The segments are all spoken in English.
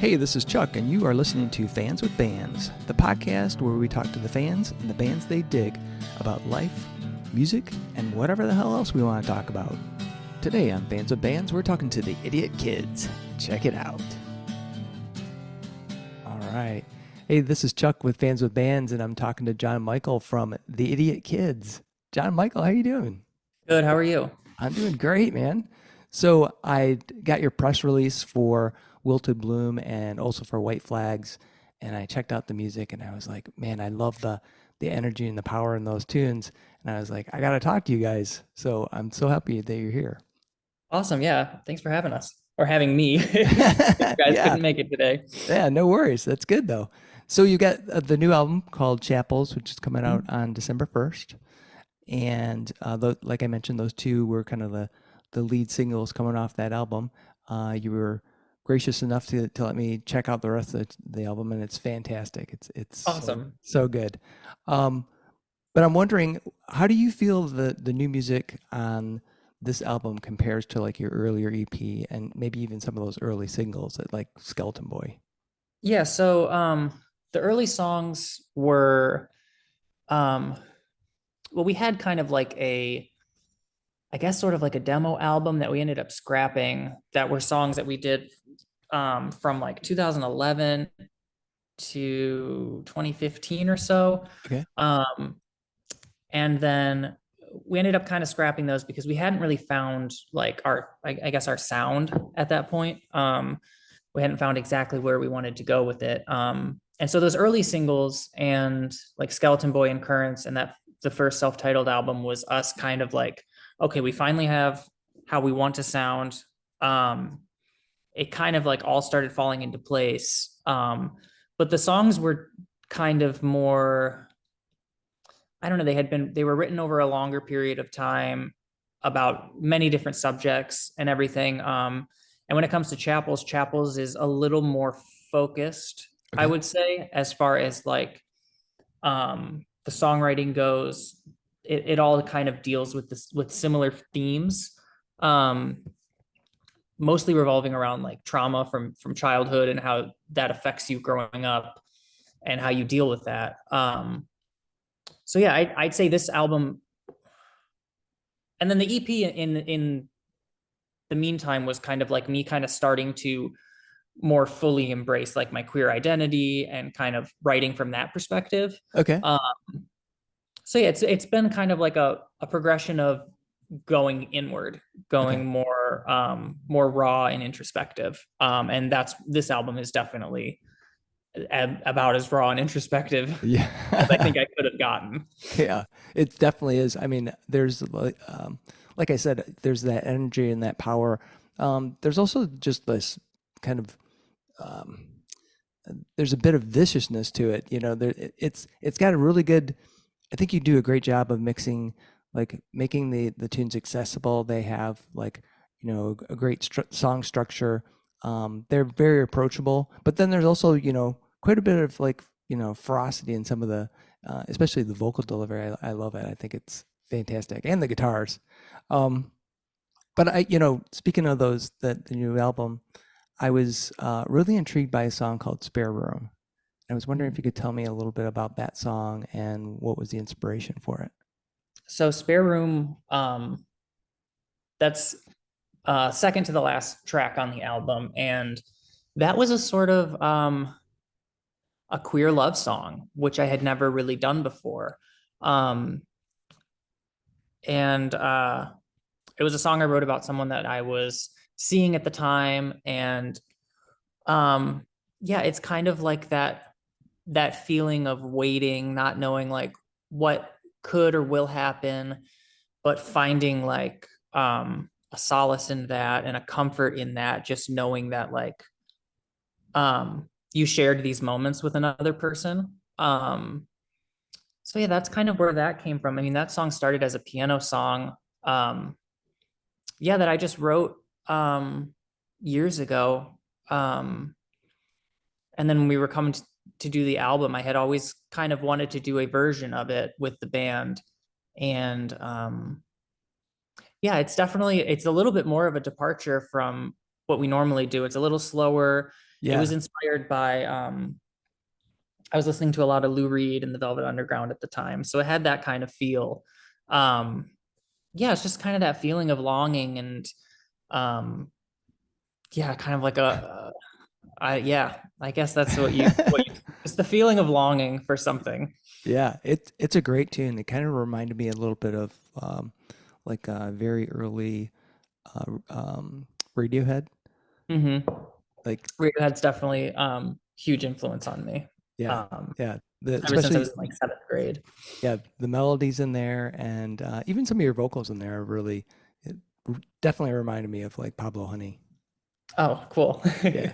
Hey, this is Chuck, and you are listening to Fans with Bands, the podcast where we talk to the fans and the bands they dig about life, music, and whatever the hell else we want to talk about. Today on Fans with Bands, we're talking to the Idiot Kids. Check it out. All right. Hey, this is Chuck with Fans with Bands, and I'm talking to John Michael from the Idiot Kids. John Michael, how you doing? Good. How are you? I'm doing great, man. So I got your press release for Wilted Bloom and also for White Flags, and I checked out the music, and I was like, man, I love the energy and the power in those tunes. And I was like, I got to talk to you guys. So I'm so happy that you're here. Awesome. Yeah. Thanks for having us or having me. You guys Yeah, couldn't make it today. yeah, no worries. That's good though. So you got the new album called Chapels, which is coming out Mhm. on December 1st. And like I mentioned, those two were kind of the lead singles coming off that album. You were gracious enough to let me check out the rest of the album, and it's fantastic. It's Awesome. so good. Um, but I'm wondering, how do you feel the new music on this album compares to like your earlier EP and maybe even some of those early singles like Skeleton Boy? Yeah. The early songs were, um, well, we had kind of like I guess sort of like a demo album that we ended up scrapping that were songs that we did, from like 2011 to 2015 or so. Okay. Um, and then we ended up kind of scrapping those because we hadn't really found like I guess our sound at that point. We hadn't found exactly where we wanted to go with it. And so those early singles and like Skeleton Boy and Currents and that the first self-titled album was us kind of like, okay, we finally have how we want to sound. It kind of like all started falling into place. But the songs were kind of more, I don't know, they were written over a longer period of time about many different subjects and everything. And when it comes to Chapels, Chapels is a little more focused, I Okay. would say, as far as like the songwriting goes. It all kind of deals with this with similar themes. Um, Mostly revolving around like trauma from childhood and how that affects you growing up and how you deal with that. So yeah, I'd say this album, and then the EP in the meantime was kind of like me kind of starting to more fully embrace like my queer identity and kind of writing from that perspective. Okay. Um, so yeah, it's been kind of like a progression of going inward, Okay. going more raw and introspective. And that's this album is definitely about as raw and introspective as I Yeah. think I could have gotten. Yeah, it definitely is. I mean, there's like I said, there's that energy and that power. There's also just this kind of um, there's a bit of viciousness to it. You know, it's got a really good. I think you do a great job of mixing, like making the tunes accessible. They have like a great song structure. They're very approachable, but then there's also quite a bit of like ferocity in some of the, especially the vocal delivery. I love it. I think it's fantastic, and the guitars. Um, but speaking of those, the new album, I was really intrigued by a song called "Spare Room." I was wondering if you could tell me a little bit about that song and what was the inspiration for it. So Spare Room, that's second to the last track on the album, and that was a sort of a queer love song, which I had never really done before. Um, and It was a song I wrote about someone that I was seeing at the time, and um, yeah, it's kind of like that feeling of waiting, not knowing like what could or will happen, but finding like a solace in that and a comfort in that, just knowing that like you shared these moments with another person. So yeah, that's kind of where that came from. I mean, that song started as a piano song. Um, yeah, that I just wrote years ago. Um, and then when we were coming to do the album, I had always kind of wanted to do a version of it with the band. And yeah, it's a little bit more of a departure from what we normally do. It's a little slower. It was Yeah. inspired by I was listening to a lot of Lou Reed and the Velvet Underground at the time, so it had that kind of feel. Um, yeah, it's just kind of that feeling of longing and um, yeah, kind of like yeah, I guess that's it's the feeling of longing for something. Yeah, it's a great tune. It kind of reminded me a little bit of like a very early Radiohead. Hmm. Like Radiohead's definitely huge influence on me. yeah, Um, yeah. The ever since I especially was in like seventh grade. yeah, the melodies in there and even some of your vocals in there are really it definitely reminded me of like Pablo Honey. Oh, cool. Yeah.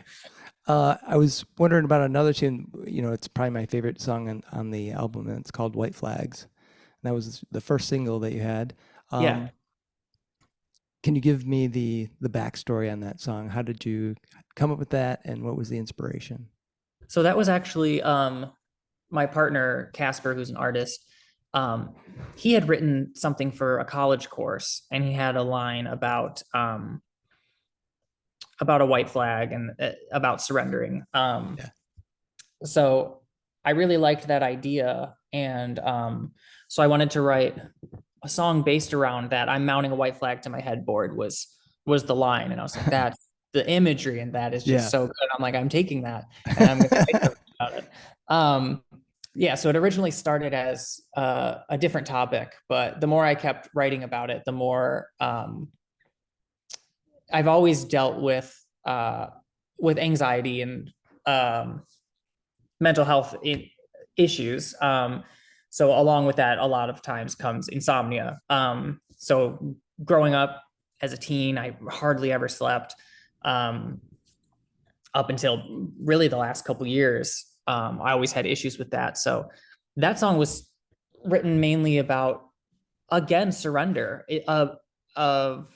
I was wondering about another tune. You know, it's probably my favorite song on the album, and it's called White Flags. And that was the first single that you had. Yeah. Um, can you give me the backstory on that song? How did you come up with that, and what was the inspiration? So that was actually my partner Casper, who's an artist. Um, he had written something for a college course, and he had a line about a white flag and about surrendering. Yeah. So I really liked that idea, and so I wanted to write a song based around that. I'm mounting a white flag to my headboard was the line, and I was like, that's the imagery, and that is just Yeah. so good. I'm like, I'm taking that, and I'm going to write something about it. Um, yeah, so it originally started as a different topic, but the more I kept writing about it, the more I've always dealt with anxiety and um, mental health issues. So along with that, a lot of times comes insomnia. So growing up as a teen, I hardly ever slept um, up until really the last couple years. I always had issues with that. So that song was written mainly about again surrender of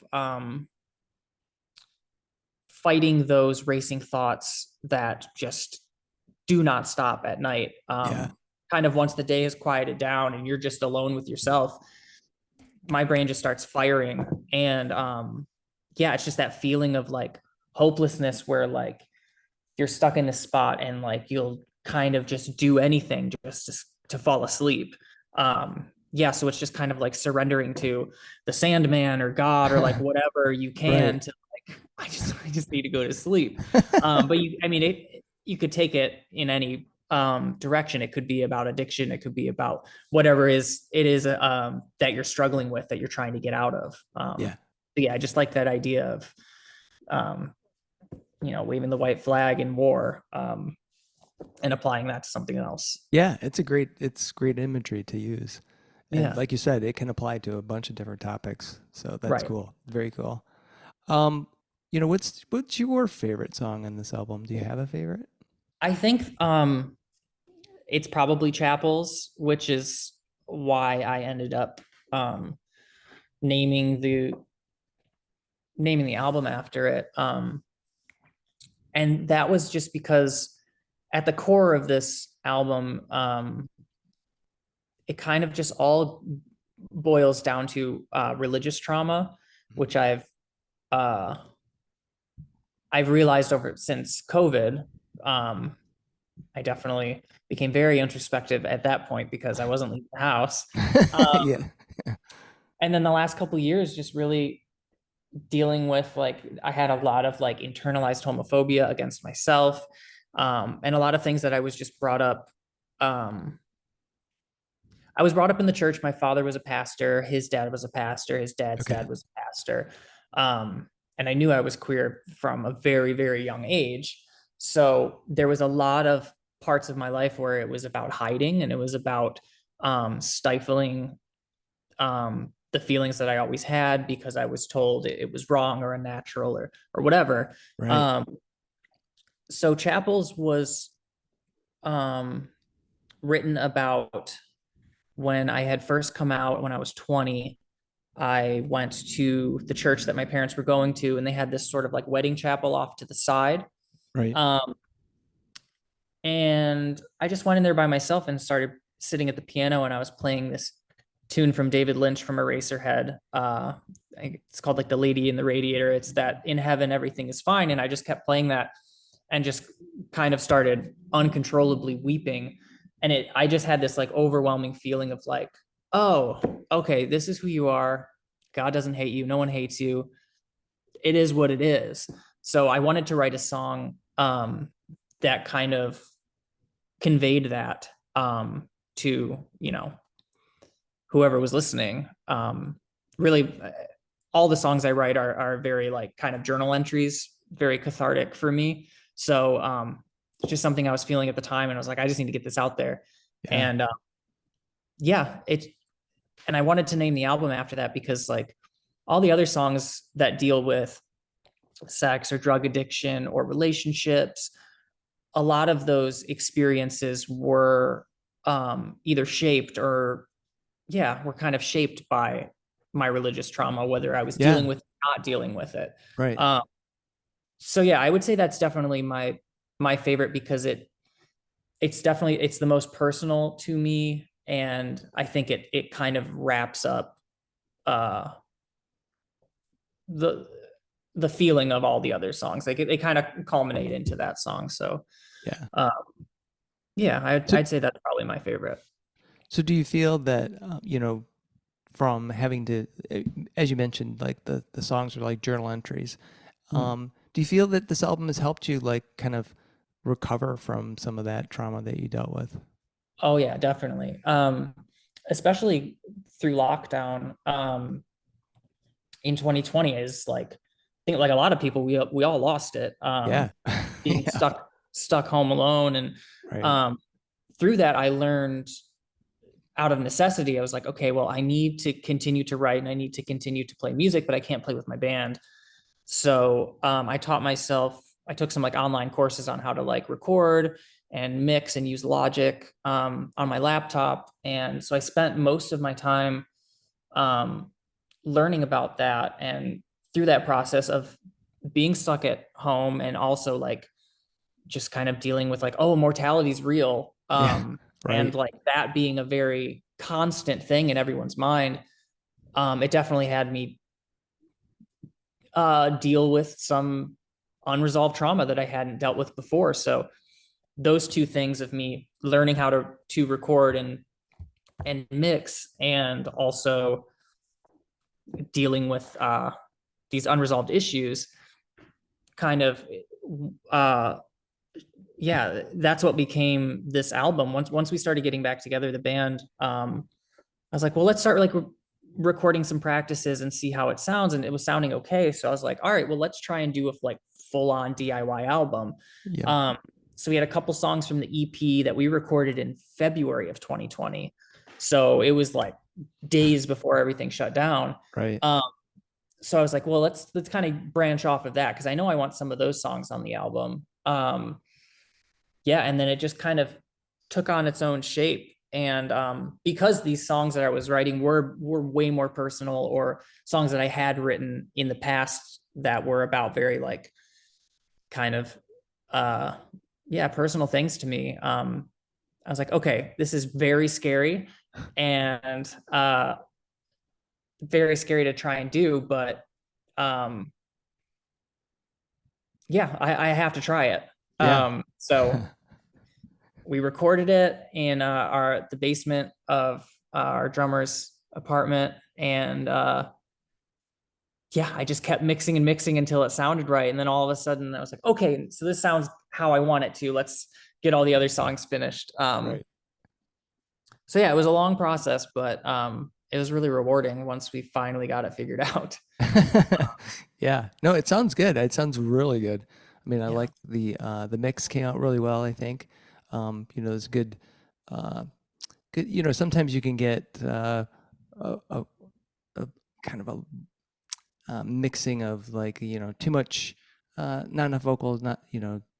fighting those racing thoughts that just do not stop at night. Yeah. Kind of once the day has quieted down and you're just alone with yourself, my brain just starts firing. And yeah, it's just that feeling of like hopelessness where like you're stuck in this spot and like you'll kind of just do anything just to fall asleep. Yeah, so it's just kind of like surrendering to the Sandman or God or like whatever you Right. can to like I just need to go to sleep. But I mean you could take it in any direction. It could be about addiction, it could be about whatever it is that you're struggling with that you're trying to get out of. Yeah. But yeah, I just like that idea of um, waving the white flag in war and applying that to something else. Yeah, it's great imagery to use. And Yeah, like you said, it can apply to a bunch of different topics. So that's right. cool. Very cool. Um, you know, what's your favorite song on this album? Do you have a favorite? I think it's probably Chapels, which is why I ended up um, naming the naming the album after it. And that was just because at the core of this album, it kind of just all boils down to religious trauma, which uh, I've realized over since COVID. Um, I definitely became very introspective at that point because I wasn't leaving the house. Yeah. And then the last couple of years, just really dealing with like I had a lot of like internalized homophobia against myself, and a lot of things that I was just brought up. Um, I was brought up in the church. My father was a pastor. His dad was a pastor. His dad's Okay. dad was a pastor. Um, and I knew I was queer from a very, very young age. So there was a lot of parts of my life where it was about hiding and it was about stifling the feelings that I always had because I was told it was wrong or unnatural or whatever. Right. Um, so Chapels was um, written about when I had first come out when I was 20. I went to the church that my parents were going to, and they had this sort of like wedding chapel off to the side. Right. Um, and I just went in there by myself and started sitting at the piano, and I was playing this tune from David Lynch from Eraserhead. It's called like The Lady in the Radiator. It's that in heaven everything is fine, and I just kept playing that. and just kind of started uncontrollably weeping. And I just had this like overwhelming feeling of like, oh, okay, this is who you are. God doesn't hate you. No one hates you. It is what it is. So I wanted to write a song that kind of conveyed that to, whoever was listening. Really, all the songs I write are very like kind of journal entries, very cathartic for me. So it's just something I was feeling at the time, and I was like, I just need to get this out there. Yeah. And yeah, and I wanted to name the album after that because like all the other songs that deal with sex or drug addiction or relationships, a lot of those experiences were either shaped or were kind of shaped by my religious trauma, whether I was Yeah. dealing with or not dealing with it. Right. So yeah, I would say that's definitely my favorite because it's the most personal to me, and I think it kind of wraps up uh the the feeling of all the other songs. Like they kind of culminate into that song. So Yeah. uh, yeah, So, I'd say that's probably my favorite. so do you feel that, from having to, as you mentioned, like the songs are like journal entries. Mm. Do you feel that this album has helped you like kind of recover from some of that trauma that you dealt with? Oh yeah, definitely. Especially through lockdown. In 2020 is like, I think like a lot of people, we all lost it. Yeah. Being Yeah. stuck home alone, and Right. um, through that, I learned out of necessity. I was like, okay, well, I need to continue to write and I need to continue to play music, but I can't play with my band. So I taught myself. I took some like online courses on how to like record and mix and use Logic on my laptop, and so I spent most of my time um, learning about that. And through that process of being stuck at home and also like just kind of dealing with like, oh, mortality is real. Yeah. And Right. like that being a very constant thing in everyone's mind, it definitely had me deal with some unresolved trauma that I hadn't dealt with before. So those two things of me learning how to record and mix, and also dealing with these unresolved issues, kind of uh, that's what became this album. Once we started getting back together, the band, I was like, well, let's start like recording some practices and see how it sounds. And it was sounding okay. So I was like, all right, well, let's try and do a like full on DIY album. Yeah. Um, so we had a couple songs from the EP that we recorded in February of 2020. So it was like days before everything shut down. Right. Um, so I was like, well, let's kind of branch off of that because I know I want some of those songs on the album. And then it just kind of took on its own shape. And because these songs that I was writing were way more personal, or songs that I had written in the past that were about very like kind of personal things to me. I was like, okay, this is very scary and very scary to try and do, but um, I have to try it. Yeah. So we recorded it in the basement of our drummer's apartment, and I just kept mixing and mixing until it sounded right. And then all of a sudden, I was like, okay, so this sounds how I want it to. Let's get all the other songs finished. Right. So yeah, it was a long process, but it was really rewarding once we finally got it figured out. Yeah. No, it sounds good. It sounds really good. I mean, I Yeah. like the mix came out really well, I think. It's good uh good, sometimes you can get a kind of a mixing of like, too much not enough vocals, not,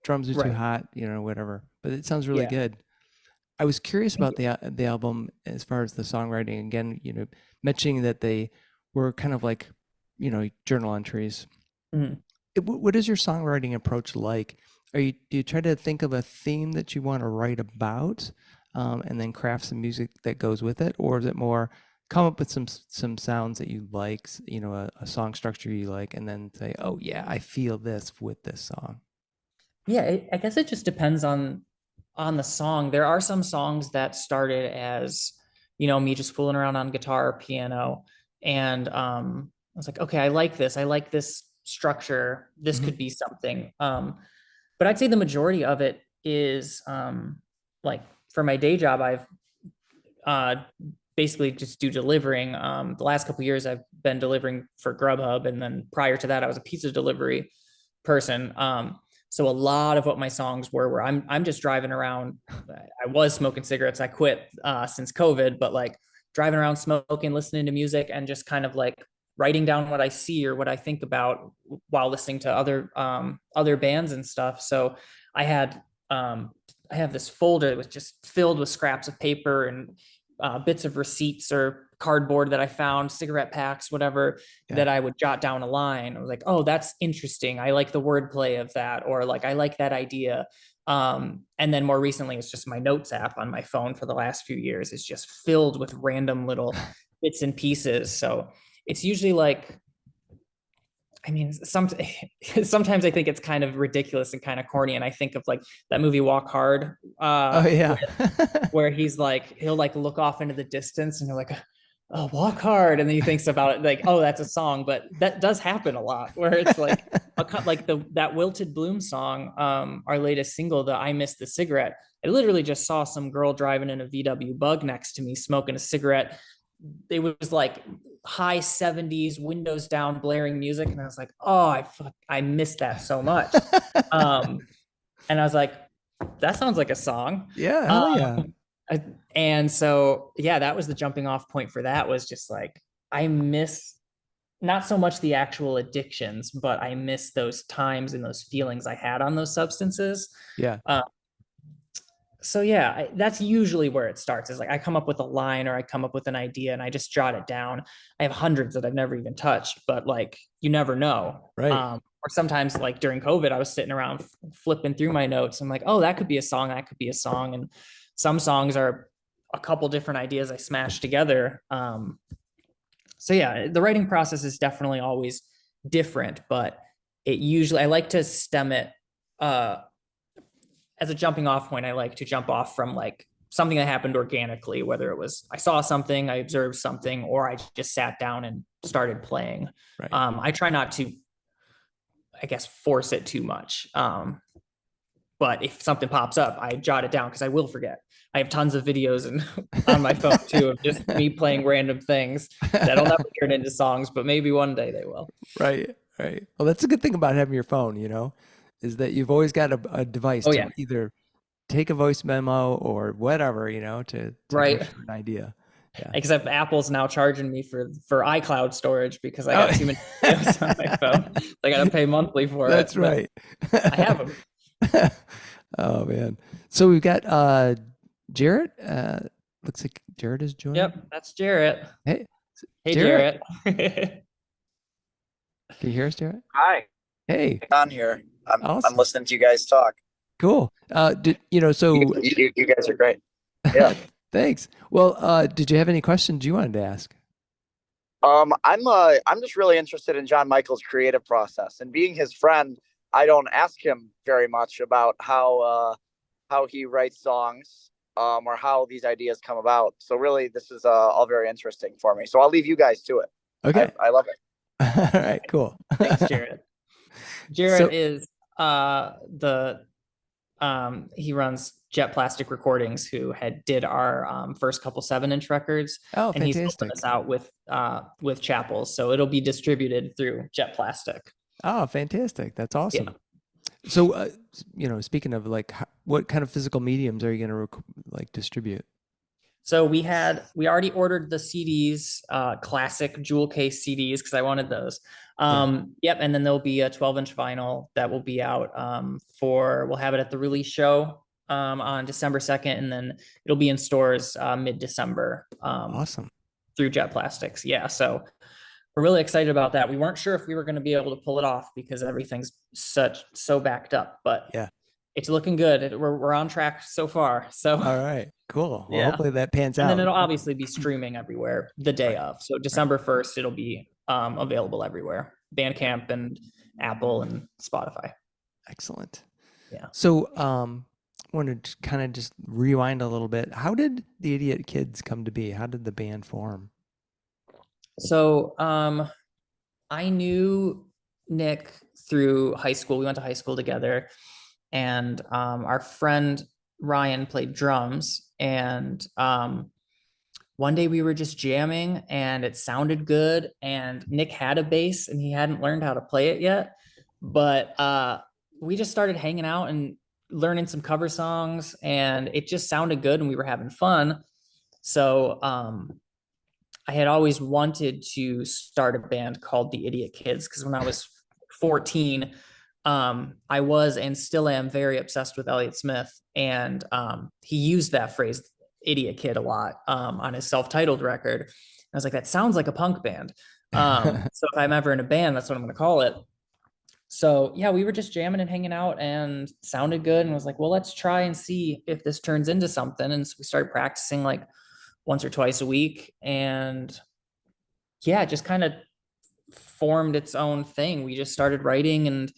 drums are too Right. hot, whatever. But it sounds really Yeah. good. I was curious Thank about the album as far as the songwriting. Again, mentioning that they were kind of like, journal entries. you. Mhm. What is your songwriting approach like? Do you try to think of a theme that you want to write about, and then craft some music that goes with it, or is it more come up with some sounds that you like, a song structure you like, and then say, oh yeah, I feel this with this song. Yeah, I guess it just depends on the song. There are some songs that started as, me just fooling around on guitar or piano. And I was like, okay, I like this. I like this structure. This Hmm. could be something. But I'd say the majority of it is like for my day job, I've uh basically just do delivering. The last couple of years I've been delivering for Grubhub, and then prior to that I was a pizza delivery person. So a lot of what my songs were I'm just driving around. I was smoking cigarettes. I quit since COVID, but like driving around smoking, listening to music, and just kind of like writing down what I see or what I think about while listening to other bands and stuff. So I had I have this folder that was just filled with scraps of paper and bits of receipts or cardboard that I found, cigarette packs, whatever, Yeah. that I would jot down a line. I was like, oh, that's interesting. I like the wordplay of that, or like, I like that idea. And then more recently, it's just my notes app on my phone for the last few years. It's just filled with random little bits and pieces. So it's usually like, I mean, sometimes I think it's kind of ridiculous and kind of corny. And I think of like that movie Walk Hard, Oh yeah. where he's like, he'll like look off into the distance and you're like, oh, walk hard. And then he thinks about it like, oh, that's a song. But that does happen a lot where it's like, like that Wilted Bloom song, our latest single, the I Miss the Cigarette. I literally just saw some girl driving in a VW Bug next to me smoking a cigarette. It was like high 70s, windows down, blaring music. And I was like, oh, I missed that so much. Um, and I was like, that sounds like a song. Yeah, hell yeah. Um, and so, yeah, that was the jumping off point for that, was just like, I miss not so much the actual addictions, but I miss those times and those feelings I had on those substances. Yeah. Uh, so yeah, that's usually where it starts, is like I come up with a line or I come up with an idea and I just jot it down. I have hundreds that I've never even touched, but like you never know. Right. Or sometimes like during COVID, I was sitting around flipping through my notes. I'm like, oh, that could be a song, that could be a song. And some songs are a couple different ideas I smashed together. So yeah, the writing process is definitely always different, but it usually, I like to stem it as a jumping off point. I like to jump off from like something that happened organically, whether it was I saw something, I observed something, or I just sat down and started playing. Right. I try not to, I guess, force it too much. But if something pops up, I jot it down because I will forget. I have tons of videos and on my phone too of just me playing random things that'll never turn into songs, but maybe one day they will. Right. Right. Well, that's a good thing about having your phone, is that you've always got a device Oh to yeah, either take a voice memo or whatever, to go right. through an idea. Yeah. Except Apple's now charging me for iCloud storage because I Oh, got too many videos on my phone. I got to pay monthly for that's it. right. I have them. Oh man. So we've got Jarrett. Looks like Jarrett is joining. Yep, that's Jarrett. Hey, Hey, Jarrett. Jarrett. Can you hear us, Jarrett? Hi, Hey, on here. I'm awesome. listening to you guys talk. Cool. So You guys are great. Yeah. thanks. Well, did you have any questions you wanted to ask? I'm just really interested in John Michael's creative process, and being his friend, I don't ask him very much about how he writes songs, or how these ideas come about. So really, this is all very interesting for me. So I'll leave you guys to it. Okay. I love it. All right, cool. Thanks, Jarrett. Jarrett So- is the he runs Jet Plastic Recordings, who did our first couple 7-inch records, Oh, and he's fantastic. helping us out with Chapels, so it'll be distributed through Jet Plastic. Oh, fantastic. That's awesome. So, speaking of like, what kind of physical mediums are you going to like distribute? So we already ordered the CDs, classic jewel case CDs, because I wanted those. Yep, and then there'll be a 12-inch vinyl that will be out we'll have it at the release show on December 2nd, and then it'll be in stores mid-December Awesome. through Jet Plastics. Yeah, so we're really excited about that. We weren't sure if we were going to be able to pull it off because everything's so backed up, but Yeah. it's looking good. We're on track so far. So All right, cool. Well, Yeah. hopefully that pans and out. then it'll obviously be streaming everywhere the day Right. of. So December 1st, it'll be available everywhere. Bandcamp and Apple and Spotify. Excellent. Yeah. So, wanted to kind of just rewind a little bit. How did the Idiot Kids come to be? How did the band form? So I knew Nick through high school. We went to high school together, and our friend Ryan played drums. And one day we were just jamming, and it sounded good. And Nick had a bass, and he hadn't learned how to play it yet. But we just started hanging out and learning some cover songs, and it just sounded good, and we were having fun. So I had always wanted to start a band called the Idiot Kids because when I was 14, I was and still am very obsessed with Elliott Smith, and he used that phrase "idiot kid" a lot on his self-titled record. I was like, that sounds like a punk band. So if I'm ever in a band, that's what I'm going to call it. So yeah, we were just jamming and hanging out, and sounded good, and was like, well, let's try and see if this turns into something. And so we started practicing like once or twice a week, and yeah, it just kind of formed its own thing. We just started writing, and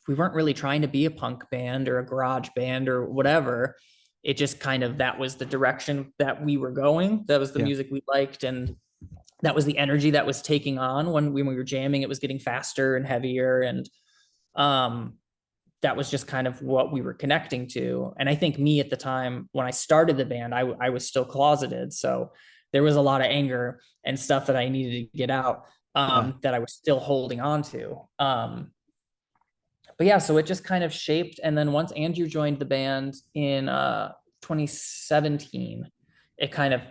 we weren't really trying to be a punk band or a garage band or whatever. It just kind of, that was the direction that we were going. That was the music we liked, and that was the energy that was taking on when we were jamming. It was getting faster and heavier, and that was just kind of what we were connecting to. And I think me at the time when I started the band, I was still closeted, so there was a lot of anger and stuff that I needed to get out, that I was still holding on to. But yeah, so it just kind of shaped. And then once Andrew joined the band in 2017, it kind of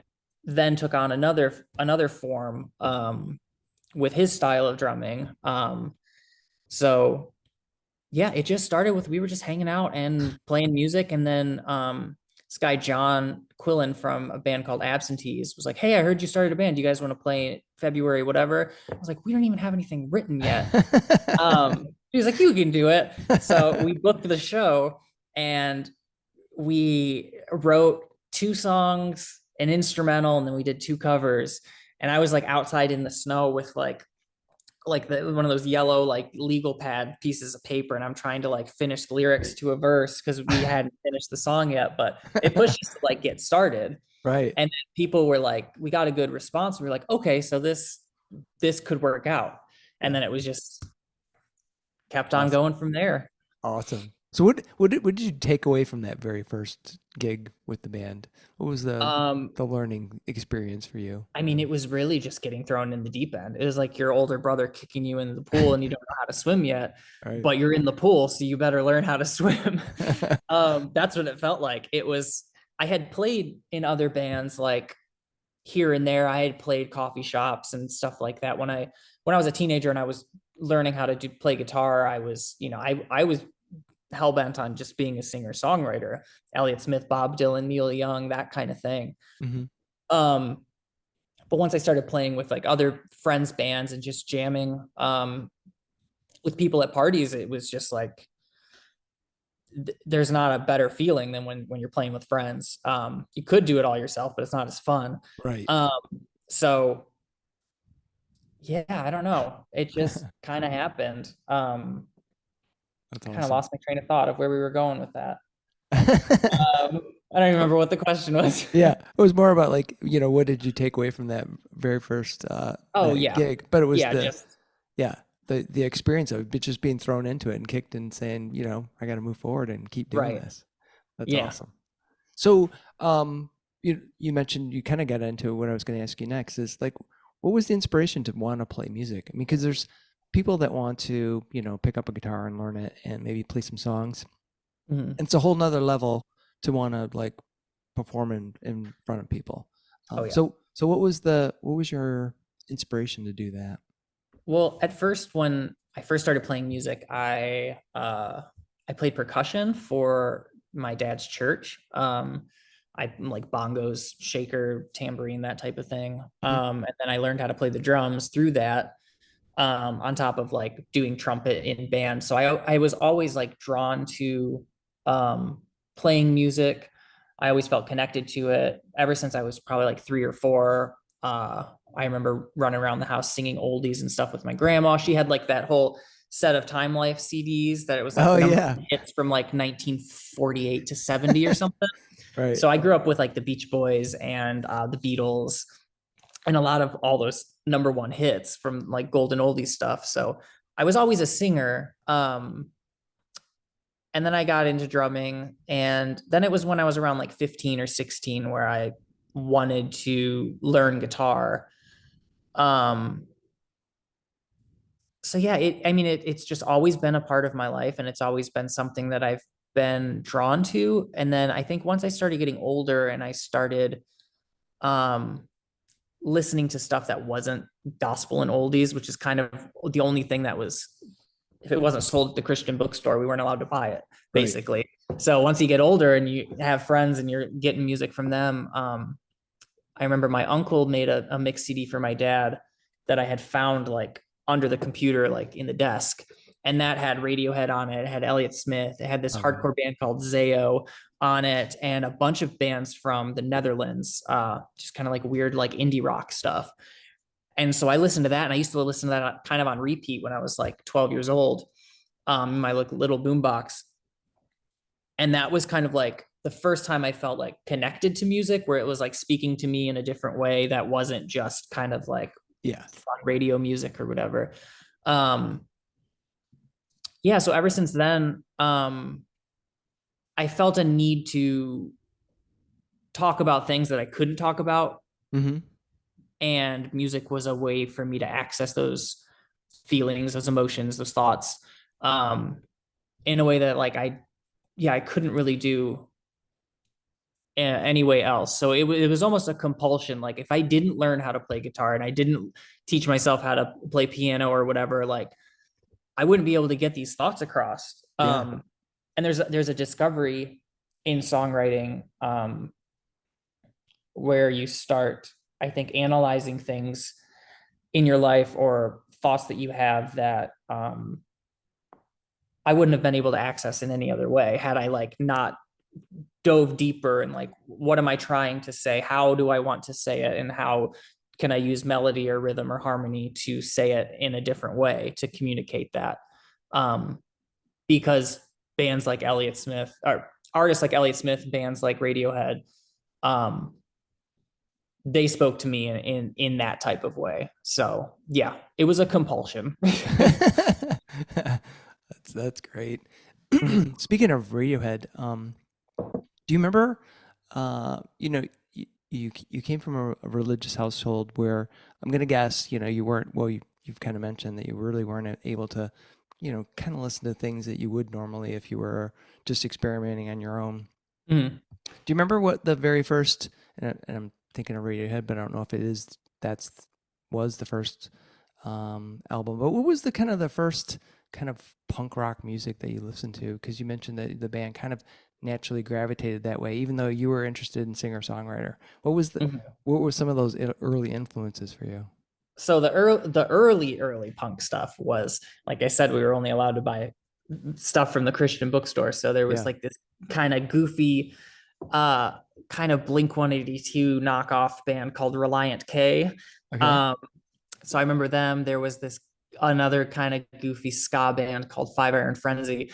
then took on another form with his style of drumming. So yeah, it just started with, we were just hanging out and playing music. And then this guy, John Quillen from a band called Absentees, was like, hey, I heard you started a band. Do you guys want to play February, whatever? I was like, we don't even have anything written yet. He was like, you can do it. So we booked the show, and we wrote 2 songs, an instrumental, and then we did 2 covers. And I was like outside in the snow with like one of those yellow like legal pad pieces of paper, and I'm trying to like finish the lyrics to a verse because we hadn't finished the song yet, but it pushed us to like get started. Right. And then people were like, we got a good response. We were like, okay, so this could work out. And then it was just kept on going from there. Awesome. So what did you take away from that very first gig with the band? What was the learning experience for you? I mean, it was really just getting thrown in the deep end. It was like your older brother kicking you into the pool, and you don't know how to swim yet, Right. but you're in the pool, so you better learn how to swim. That's what it felt like. It was, I had played in other bands like here and there. I had played coffee shops and stuff like that when I was a teenager and I was learning how to play guitar. I was, I was hell bent on just being a singer songwriter. Elliott Smith, Bob Dylan, Neil Young, that kind of thing. Mm-hmm. But once I started playing with like other friends' bands and just jamming with people at parties, it was just like there's not a better feeling than when you're playing with friends. You could do it all yourself, but it's not as fun. Right. So yeah, I don't know. It just kind of happened. That's I awesome. kind of lost my train of thought of where we were going with that. I don't even remember what the question was. Yeah, it was more about like, what did you take away from that very first gig? But it was the experience of it just being thrown into it and kicked and saying, I got to move forward and keep doing this. That's awesome. So, you mentioned you kind of got into what I was going to ask you next is like, what was the inspiration to want to play music? I mean, because there's people that want to, pick up a guitar and learn it and maybe play some songs. Mm-hmm. And it's a whole nother level to want to like perform in front of people. So what was your inspiration to do that? Well, at first, when I first started playing music, I played percussion for my dad's church. I like bongos, shaker, tambourine, that type of thing. And then I learned how to play the drums through that, on top of like doing trumpet in band. So I was always like drawn to playing music. I always felt connected to it ever since I was probably like 3 or 4. I remember running around the house singing oldies and stuff with my grandma. She had like that whole set of Time Life CDs that it was like Oh, the number yeah. one hits from like 1948 to 70 or something. Right. So I grew up with like the Beach Boys and the Beatles and a lot of all those number one hits from like golden oldies stuff. So I was always a singer. And then I got into drumming, and then it was when I was around like 15 or 16 where I wanted to learn guitar. So yeah, it's just always been a part of my life, and it's always been something that I've been drawn to. And then I think once I started getting older and I started listening to stuff that wasn't gospel and oldies, which is kind of the only thing that was, if it wasn't sold at the Christian bookstore, we weren't allowed to buy it, basically. Right. So once you get older and you have friends and you're getting music from them, I remember my uncle made a mix CD for my dad that I had found like under the computer, like in the desk. And that had Radiohead on it. It had Elliott Smith. It had this hardcore band called Zao on it, and a bunch of bands from the Netherlands, just kind of like weird, like indie rock stuff. And so I listened to that, and I used to listen to that kind of on repeat when I was like 12 years old, in my little boombox. And that was kind of like the first time I felt like connected to music, where it was like speaking to me in a different way that wasn't just kind of like fun radio music or whatever. Yeah, so ever since then, I felt a need to talk about things that I couldn't talk about. Mm-hmm. And music was a way for me to access those feelings, those emotions, those thoughts, in a way that like I couldn't really do any way else. So it was almost a compulsion. Like if I didn't learn how to play guitar and I didn't teach myself how to play piano or whatever, like I wouldn't be able to get these thoughts across. And there's a discovery in songwriting, where you start, I think, analyzing things in your life or thoughts that you have that I wouldn't have been able to access in any other way had I like not dove deeper and like, what am I trying to say? How do I want to say it? And how can I use melody or rhythm or harmony to say it in a different way to communicate that? Because bands like Elliott Smith, or artists like Elliott Smith, bands like Radiohead, they spoke to me in that type of way. So yeah, it was a compulsion. That's great. Speaking of Radiohead, do you remember, you came from a religious household where I'm going to guess, you weren't, well, you've kind of mentioned that you really weren't able to, kind of listen to things that you would normally if you were just experimenting on your own. Mm. Do you remember what the very first, and I'm thinking of Radiohead, but I don't know if it was the first album, but what was the first kind of punk rock music that you listened to? Because you mentioned that the band kind of naturally gravitated that way, even though you were interested in singer-songwriter. What were some of those early influences for you? So the early punk stuff was, like I said, we were only allowed to buy stuff from the Christian bookstore. So there was like this kind of goofy, kind of Blink-182 knockoff band called Relient K. Okay. So I remember them. There was another kind of goofy ska band called Five Iron Frenzy.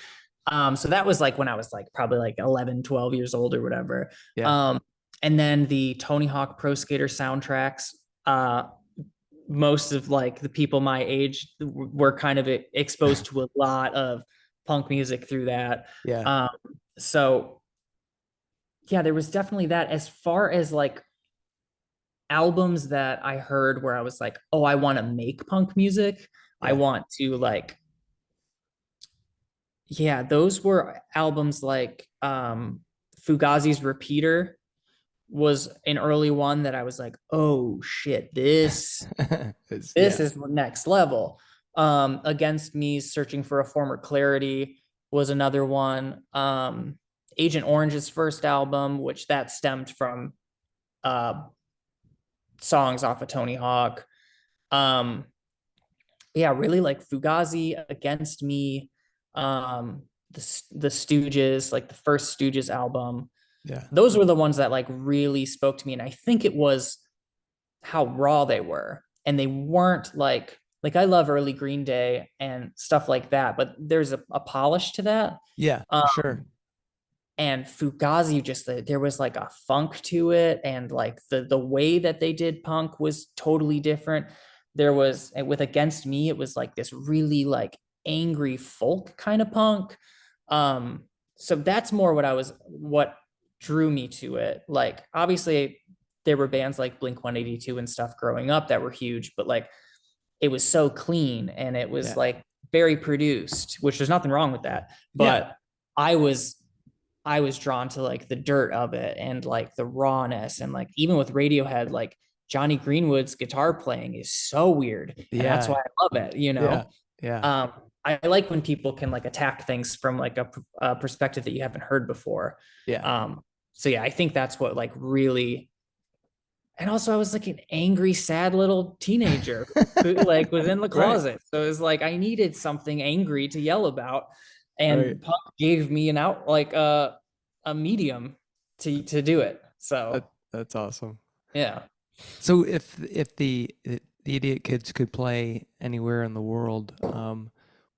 So that was like when I was like probably like 11, 12 years old or whatever. Yeah. And then the Tony Hawk Pro Skater soundtracks, most of like the people my age were kind of exposed to a lot of punk music through that. Yeah. So yeah, there was definitely that. As far as like albums that I heard where I was like, oh, I want to make punk music. Yeah. I want to like, yeah, those were albums like Fugazi's Repeater was an early one that I was like, oh shit, this is next level. Against Me's Searching for a Former Clarity was another one. Agent Orange's first album, which that stemmed from songs off of Tony Hawk. Yeah, really like Fugazi, Against Me, the Stooges, like the first Stooges album. Yeah, those were the ones that like really spoke to me. And I think it was how raw they were. And they weren't like like I love early Green Day and stuff like that, but there's a polish to that. Yeah, for sure. And Fugazi, just there was like a funk to it, and like the way that they did punk was totally different. There was with Against Me, it was like this really like angry folk kind of punk. So that's more what drew me to it. Like obviously there were bands like Blink 182 and stuff growing up that were huge, but like it was so clean and it was like very produced, which there's nothing wrong with that. But I was drawn to like the dirt of it and like the rawness, and like even with Radiohead, like Johnny Greenwood's guitar playing is so weird. And that's why I love it, you know? Yeah. I like when people can like attack things from like a perspective that you haven't heard before. So yeah, I think that's what like really. And also I was like an angry, sad little teenager who like was in the closet. So it was like I needed something angry to yell about. And punk gave me an out like a medium to do it. So that's awesome. Yeah. So if the Idiot Kids could play anywhere in the world,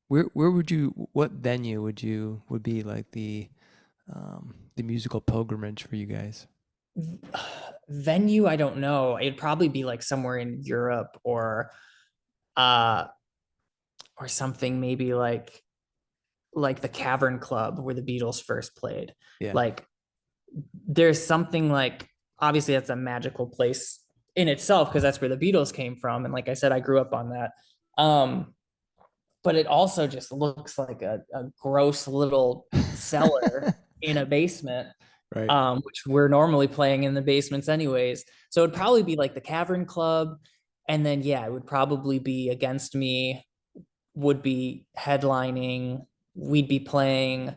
where would you, what venue would be like the musical pilgrimage for you guys? Venue, I don't know. It'd probably be like somewhere in Europe or something, maybe like the Cavern Club where the Beatles first played. Like there's something like, obviously that's a magical place in itself because that's where the Beatles came from. And like I said, I grew up on that. But it also just looks like a gross little cellar in a basement, which we're normally playing in the basements anyways. So it'd probably be like the Cavern Club. And then, it would probably be Against Me would be headlining. We'd be playing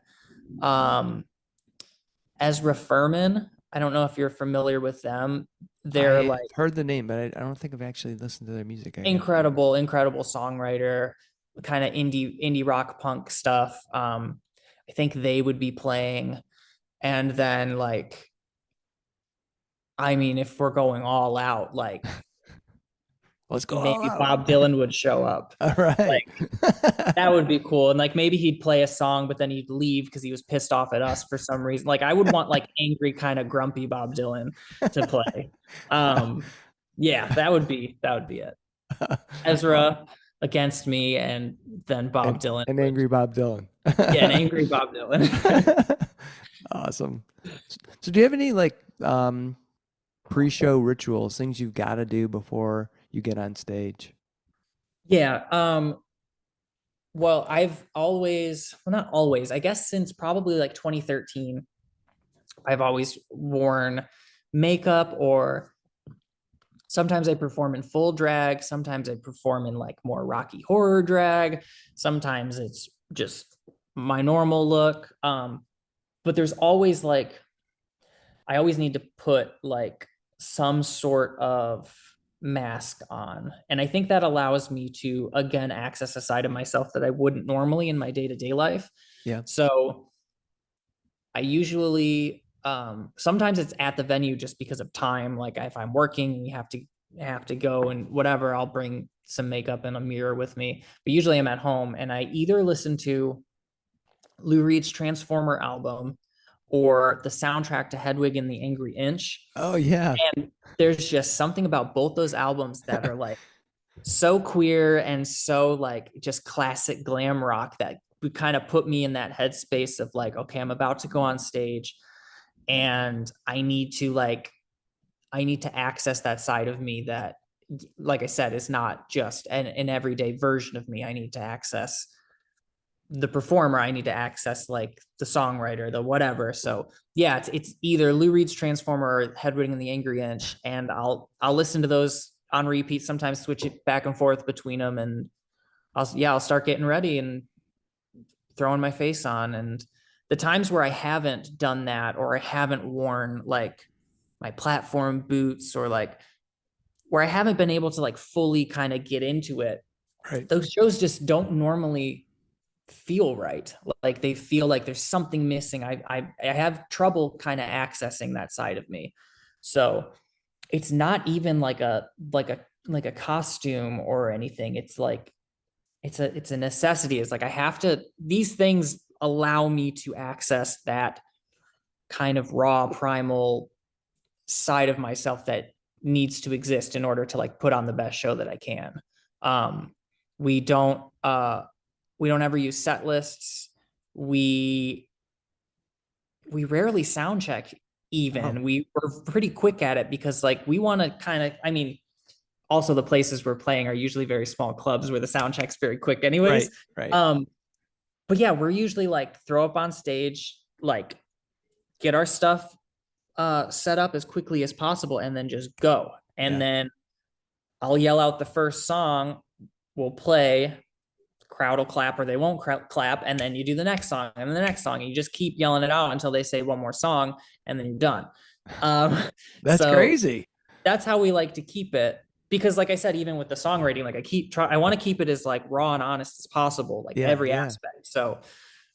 Ezra Furman. I don't know if you're familiar with them. They're like heard the name, but I don't think I've actually listened to their music. Incredible songwriter, kind of indie rock punk stuff. I think they would be playing. And then like, I mean, if we're going all out, like let's go. Maybe Bob Dylan would show up. All right. Like, that would be cool. And like maybe he'd play a song, but then he'd leave because he was pissed off at us for some reason. Like I would want like angry, kind of grumpy Bob Dylan to play. That would be it. Ezra, Against Me, and then Bob Dylan. An angry Bob Dylan. An angry Bob Dylan. Awesome. So do you have any like pre-show rituals, things you've got to do before you get on stage? Well, I've always, not always, I guess since probably like 2013, I've always worn makeup, or sometimes I perform in full drag. Sometimes I perform in like more Rocky Horror drag. Sometimes it's just my normal look. But there's always like, I always need to put like some sort of mask on. And I think that allows me to, again, access a side of myself that I wouldn't normally in my day-to-day life. So I usually, sometimes it's at the venue just because of time. Like if I'm working and you have to go and whatever, I'll bring some makeup and a mirror with me. But usually I'm at home and I either listen to Lou Reed's Transformer album or the soundtrack to Hedwig and the Angry Inch. Oh yeah. And there's just something about both those albums that are like so queer and so like just classic glam rock that would kind of put me in that headspace of like, okay, I'm about to go on stage and I need to access that side of me that, like I said, is not just an everyday version of me. I need to access the performer. I need to access like the songwriter, the whatever. So it's either Lou Reed's Transformer or Hedwig and the Angry Inch, and I'll listen to those on repeat, sometimes switch it back and forth between them, and I'll start getting ready and throwing my face on. And the times where I haven't done that, or I haven't worn like my platform boots, or like where I haven't been able to like fully kind of get into it, those shows just don't normally feel right. Like they feel like there's something missing. I have trouble kind of accessing that side of me. So it's not even like a like a costume or anything. It's like it's a necessity. It's like I have to, these things allow me to access that kind of raw primal side of myself that needs to exist in order to like put on the best show that I can. Um, we don't we don't ever use set lists. We rarely sound check even. Oh. We're pretty quick at it because like we want to kind of, I mean, also the places we're playing are usually very small clubs where the sound check's very quick anyways. Right. But yeah, we're usually like throw up on stage, like get our stuff set up as quickly as possible and then just go. And Yeah. then I'll yell out the first song, we'll play, crowd will clap or they won't clap, and then you do the next song and the next song, and you just keep yelling it out until they say one more song, and then you're done. That's So crazy. that's how we like to keep it, because like I said, even with the songwriting, like I want to keep it as like raw and honest as possible, like every aspect. So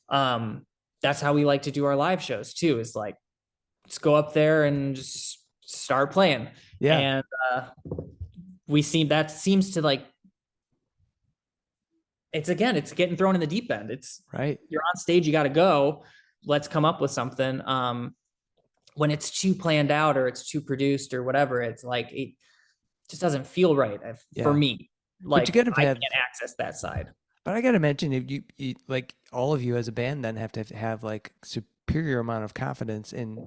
that's how we like to do our live shows too, is like let's go up there and just start playing. Yeah. And that seems to like, it's getting thrown in the deep end. It's Right. You're on stage, you got to go. Let's come up with something. When it's too planned out or it's too produced or whatever, it's like it just doesn't feel right for me. Like you gotta I have, can't access that side. but I gotta imagine if you like all of you as a band then have to have like superior amount of confidence in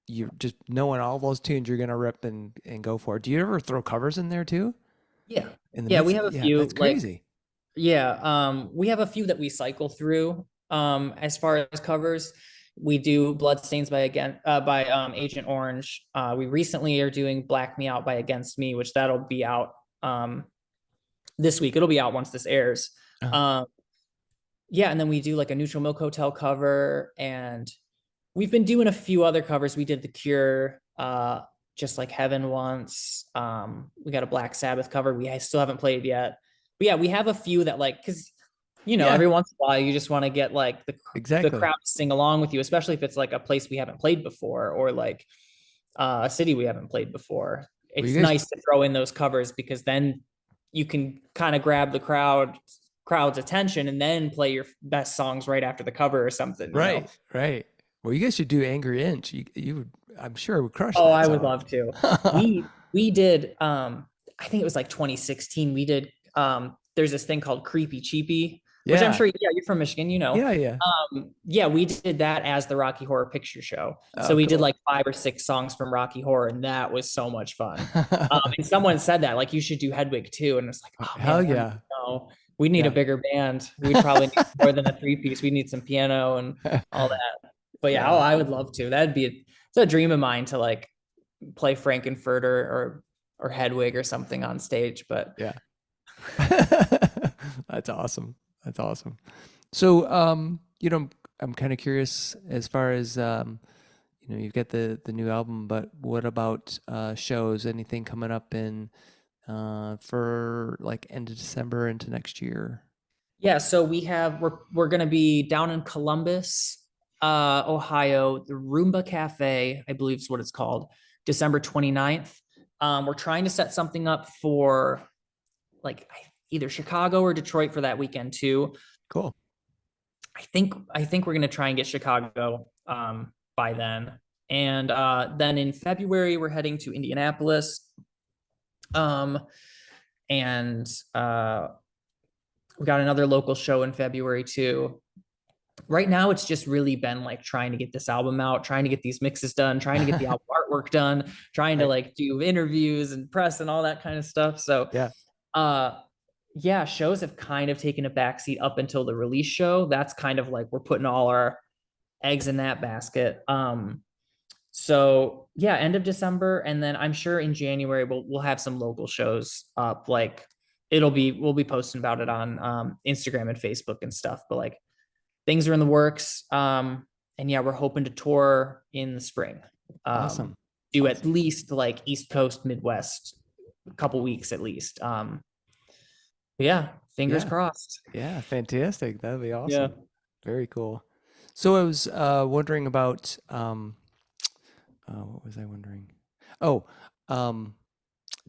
you just knowing all those tunes you're gonna rip and go for. Do you ever throw covers in there too? Yeah. In the Yeah, midst we have a few. That's crazy. We have a few that we cycle through. As far as covers, we do Bloodstains by Agent Orange. We recently are doing Black Me Out by Against Me, which that'll be out this week. It'll be out once this airs. Yeah, and then we do like a Neutral Milk Hotel cover, and we've been doing a few other covers. We did The Cure, Just Like Heaven once. We got a Black Sabbath cover I still haven't played yet. But yeah, we have a few that like, because every once in a while you just want to get like the crowd to sing along with you, especially if it's like a place we haven't played before or like a city we haven't played before. It's nice to throw in those covers because then you can kind of grab the crowd's attention and then play your best songs right after the cover or something. Right. Well, you guys should do Angry Inch. You would, I'm sure, would crush. Oh, I would love to. we did. I think it was like 2016. We did. There's this thing called Creepy Cheapy, which I'm sure. Yeah, you're from Michigan, Yeah, we did that as the Rocky Horror Picture Show. So we did like 5 or 6 songs from Rocky Horror, and that was so much fun. And someone said that like you should do Hedwig too, and it's like, oh, hell yeah. We need a bigger band. We'd probably need more than a 3-piece. We need some piano and all that. But yeah, I would love to. That'd be it's a dream of mine to like play Frankenfurter or Hedwig or something on stage. But yeah, that's awesome. So, I'm kind of curious as far as you've got the new album, but what about shows? Anything coming up in for like end of December into next year? Yeah, so we're gonna be down in Columbus, Ohio, the Roomba Cafe, I believe is what it's called, December 29th. We're trying to set something up for like either Chicago or Detroit for that weekend too. Cool. I think we're gonna try and get Chicago by then. And then in February we're heading to Indianapolis. And we got another local show in February too. Right now, it's just really been like trying to get this album out, trying to get these mixes done, trying to get the album artwork done, trying to like do interviews and press and all that kind of stuff. So shows have kind of taken a backseat up until the release show. That's kind of like we're putting all our eggs in that basket. So yeah, end of December, and then I'm sure in January we'll have some local shows up. Like we'll be posting about it on Instagram and Facebook and stuff. But like things are in the works. And yeah, we're hoping to tour in the spring. Awesome. Do at least like East Coast, Midwest, a couple weeks at least. Yeah, fingers crossed. Yeah, fantastic. That'd be awesome. Yeah. Very cool. So I was wondering about what was I wondering? Oh,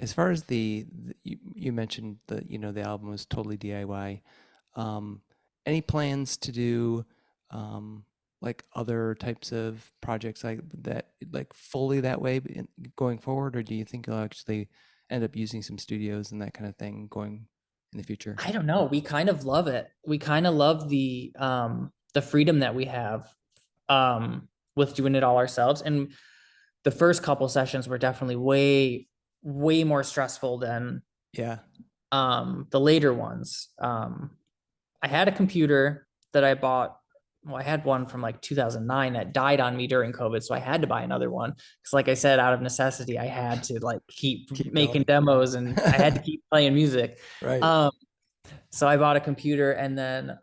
As far as you mentioned that, the album was totally DIY. Um, any plans to do like other types of projects like that, like fully that way going forward, or do you think you'll actually end up using some studios and that kind of thing going in the future? I don't know. We kind of love it. We kind of love the freedom that we have with doing it all ourselves. And the first couple sessions were definitely way more stressful than Yeah. the later ones. I had a computer that I bought. Well, I had one from like 2009 that died on me during COVID, so I had to buy another one because, like I said, out of necessity, I had to like keep making going. demos and I had to keep playing music. Right. So I bought a computer, and then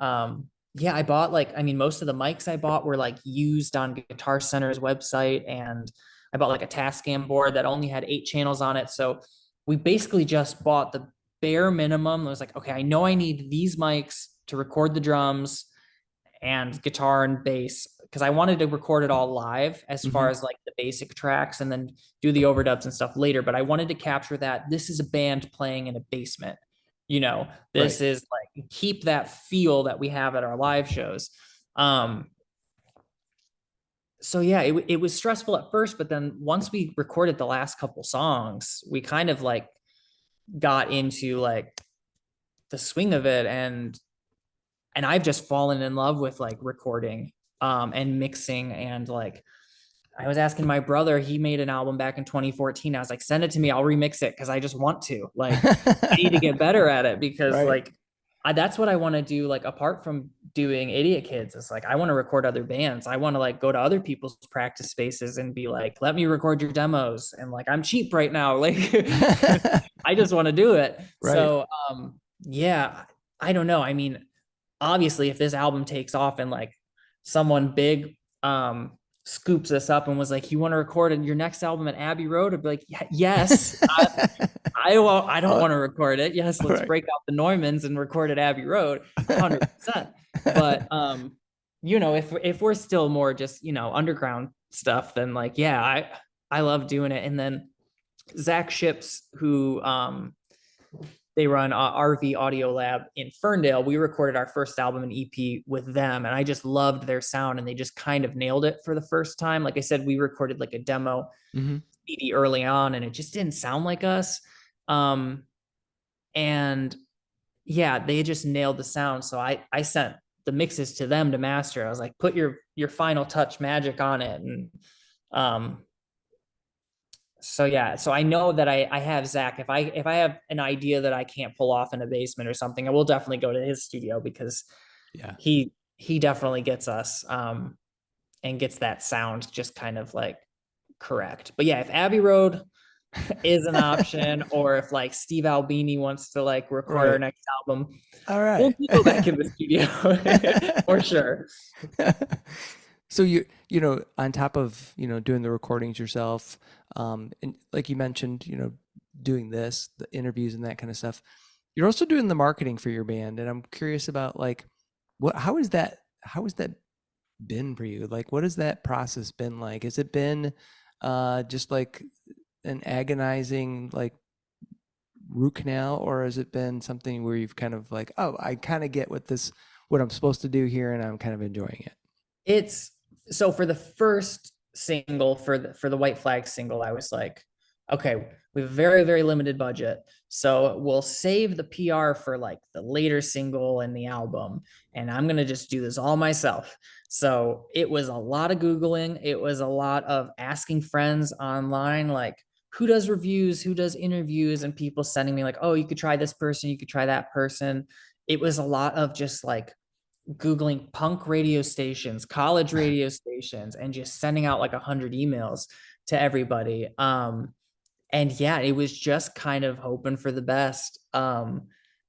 yeah, I bought like, I mean, most of the mics I bought were like used on Guitar Center's website, and I bought like a Tascam board that only had 8 channels on it. So we basically just bought the bare minimum. I was like, okay, I know I need these mics to record the drums and guitar and bass because I wanted to record it all live as far as like the basic tracks and then do the overdubs and stuff later. But I wanted to capture that this is a band playing in a basement. This is like keep that feel that we have at our live shows. So yeah, it was stressful at first, but then once we recorded the last couple songs, we kind of like got into like the swing of it, and I've just fallen in love with like recording and mixing. And like I was asking my brother, he made an album back in 2014. I was like, send it to me, I'll remix it because I just want to. Like I need to get better at it because like that's what I want to do. Like apart from doing Idiot Kids, it's like I want to record other bands. I want to like go to other people's practice spaces and be like, let me record your demos. And like I'm cheap right now. Like I just want to do it. Right. So yeah, I don't know. I mean, obviously if this album takes off and like someone big scoops us up and was like, you want to record your next album at Abbey Road? I'd be like, yes. I don't want to record it. Yes, let's break out the Neumanns and record at Abbey Road 100%. But if we're still more just underground stuff, then like yeah, I love doing it. And then Zach Ships, who they run RV Audio Lab in Ferndale. We recorded our first album and EP with them, and I just loved their sound, and they just kind of nailed it for the first time. Like I said, we recorded like a demo CD early on, and it just didn't sound like us. And yeah, they just nailed the sound. So I sent the mixes to them to master. I was like, put your final touch magic on it. And so yeah, so I know that I have Zach. If I have an idea that I can't pull off in a basement or something, I will definitely go to his studio because he definitely gets us and gets that sound just kind of like correct. But yeah, if Abbey Road is an option, or if like Steve Albini wants to like record our next album, all right, we'll go back in the studio for sure. So on top of doing the recordings yourself, and like you mentioned, doing the interviews and that kind of stuff, you're also doing the marketing for your band. And I'm curious about like how has that been for you? Like what has that process been like? Has it been just like an agonizing like root canal, or has it been something where you've kind of like, oh, I kind of get what I'm supposed to do here, and I'm kind of enjoying it? It's so for the first single, for the White Flag single, I was like, okay, we have a very, very limited budget. So we'll save the PR for like the later single and the album. And I'm going to just do this all myself. So it was a lot of Googling. It was a lot of asking friends online, like who does reviews, who does interviews, and people sending me like, oh, you could try this person, you could try that person. It was a lot of just like Googling punk radio stations, college radio stations, and just sending out like 100 emails to everybody. And yeah, it was just kind of hoping for the best.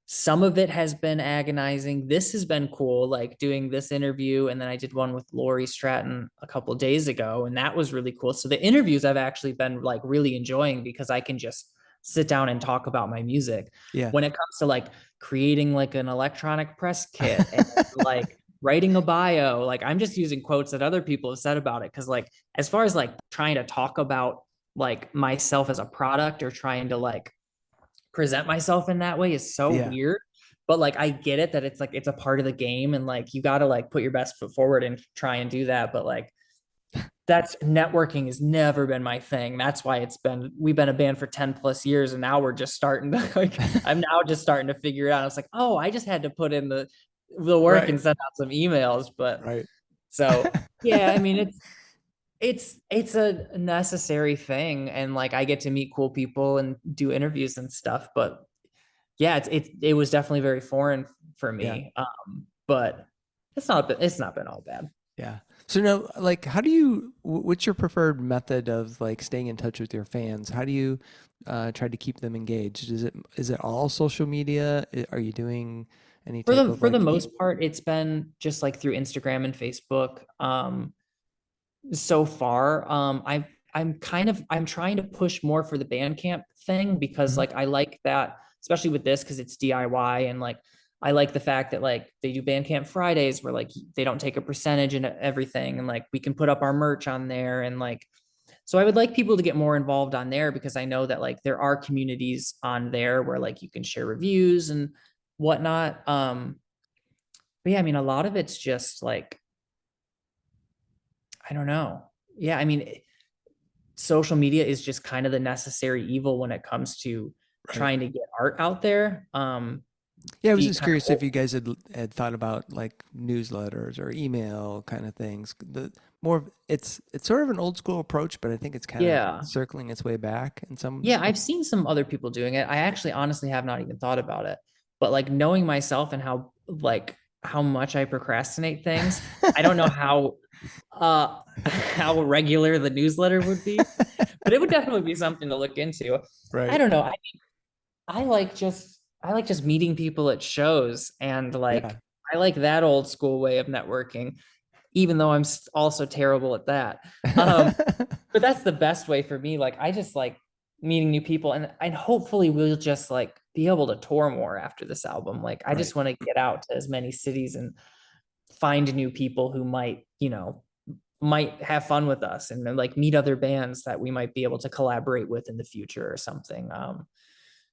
Some of it has been agonizing. This has been cool, like doing this interview. And then I did one with Lori Stratton a couple of days ago, and that was really cool. So the interviews I've actually been like really enjoying because I can just sit down and talk about my music. Yeah. When it comes to like creating like an electronic press kit and like writing a bio, like I'm just using quotes that other people have said about it. Cause like, as far as like trying to talk about like myself as a product or trying to like present myself in that way is so Yeah. weird. But like I get it that it's like it's a part of the game and like you got to like put your best foot forward and try and do that. But like that's networking has never been my thing. That's why we've been a band for 10 plus years and now we're just starting to like I'm now just starting to figure it out. It's like, oh, I just had to put in the work Right. and send out some emails. But Right. so yeah, I mean it's a necessary thing and like I get to meet cool people and do interviews and stuff, but yeah, it was definitely very foreign for me. But it's not been all bad. Yeah. So now, like, how do what's your preferred method of like staying in touch with your fans? How do you try to keep them engaged? Is it all social media? Are you doing any For type the of for the like most part, it's been just like through Instagram and Facebook. So far, I'm trying to push more for the Bandcamp thing because Mhm. like I like that, especially with this because it's DIY and like I like the fact that like they do Bandcamp Fridays where like they don't take a percentage and everything and like we can put up our merch on there and like so I would like people to get more involved on there because I know that like there are communities on there where like you can share reviews and whatnot. But yeah, I mean a lot of it's just like I don't know. Yeah, I mean social media is just kind of the necessary evil when it comes to Right. trying to get art out there. Yeah, I was the just kind curious of- if you guys had thought about like newsletters or email kind of things. It's sort of an old school approach, but I think it's kind Yeah. of circling its way back in some. Yeah, I've seen some other people doing it. I actually honestly have not even thought about it. But like knowing myself and how much I procrastinate things, I don't know how regular the newsletter would be, but it would definitely be something to look into. Right. I don't know. I like just meeting people at shows and like Yeah. I like that old school way of networking, even though I'm also terrible at that. But that's the best way for me. Like I just like meeting new people and hopefully we'll just like be able to tour more after this album. Like I just want to get out to as many cities and find new people who might have fun with us and then like meet other bands that we might be able to collaborate with in the future or something.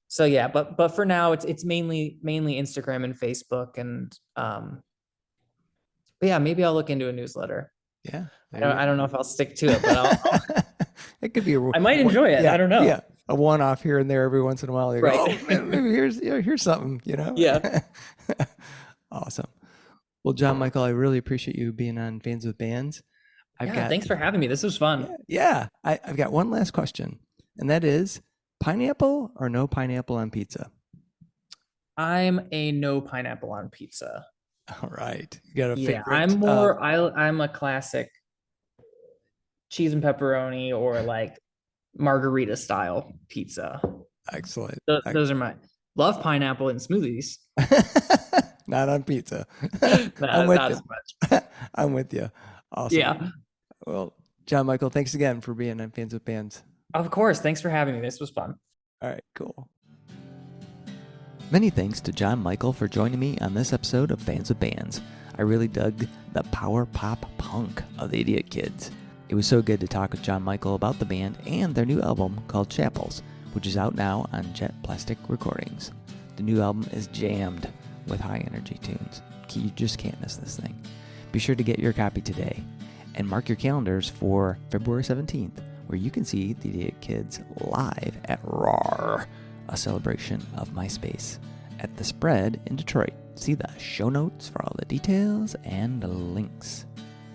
So yeah, but for now it's mainly Instagram and Facebook and but yeah, maybe I'll look into a newsletter. Yeah. I don't know if I'll stick to it, but it could be I might enjoy it. Yeah, I don't know. Yeah. A one-off here and there every once in a while. You Right. go, oh, maybe here's something, Yeah. Awesome. Well, John Michael, I really appreciate you being on Fans with Bands. Thanks for having me. This was fun. Yeah. I've got one last question, and that is pineapple or no pineapple on pizza? I'm a no pineapple on pizza. All right. You got a favorite? I'm a classic cheese and pepperoni or like margarita style pizza. Excellent. Those are my love pineapple in smoothies. Not on pizza. Not as much. I'm with you. Awesome. Yeah. Well, John Michael, thanks again for being on Fans with Bands. Of course. Thanks for having me. This was fun. All right, cool. Many thanks to John Michael for joining me on this episode of Fans with Bands. I really dug the power pop punk of the Idiot Kids. It was so good to talk with John Michael about the band and their new album called Chapels, which is out now on Jet Plastic Recordings. The new album is jammed with high energy tunes. You just can't miss this thing. Be sure to get your copy today and mark your calendars for February 17th, where you can see the Idiot Kids live at RAR, a celebration of MySpace, at The Spread in Detroit. See the show notes for all the details and links.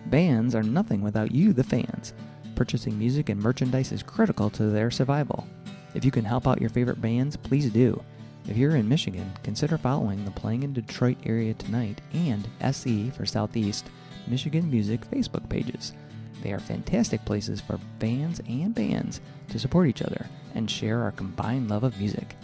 Bands are nothing without you, the fans. Purchasing music and merchandise is critical to their survival. If you can help out your favorite bands, please do. If you're in Michigan, consider following the Playing in Detroit Area Tonight and SE for Southeast Michigan Music Facebook pages. They are fantastic places for fans and bands to support each other and share our combined love of music.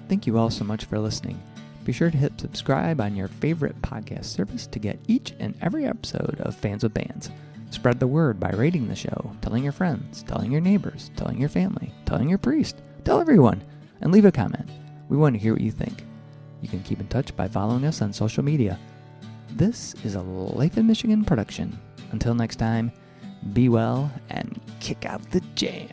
Thank you all so much for listening. Be sure to hit subscribe on your favorite podcast service to get each and every episode of Fans with Bands. Spread the word by rating the show, telling your friends, telling your neighbors, telling your family, telling your priest, tell everyone, and leave a comment. We want to hear what you think. You can keep in touch by following us on social media. This is a Life in Michigan production. Until next time, be well and kick out the jam.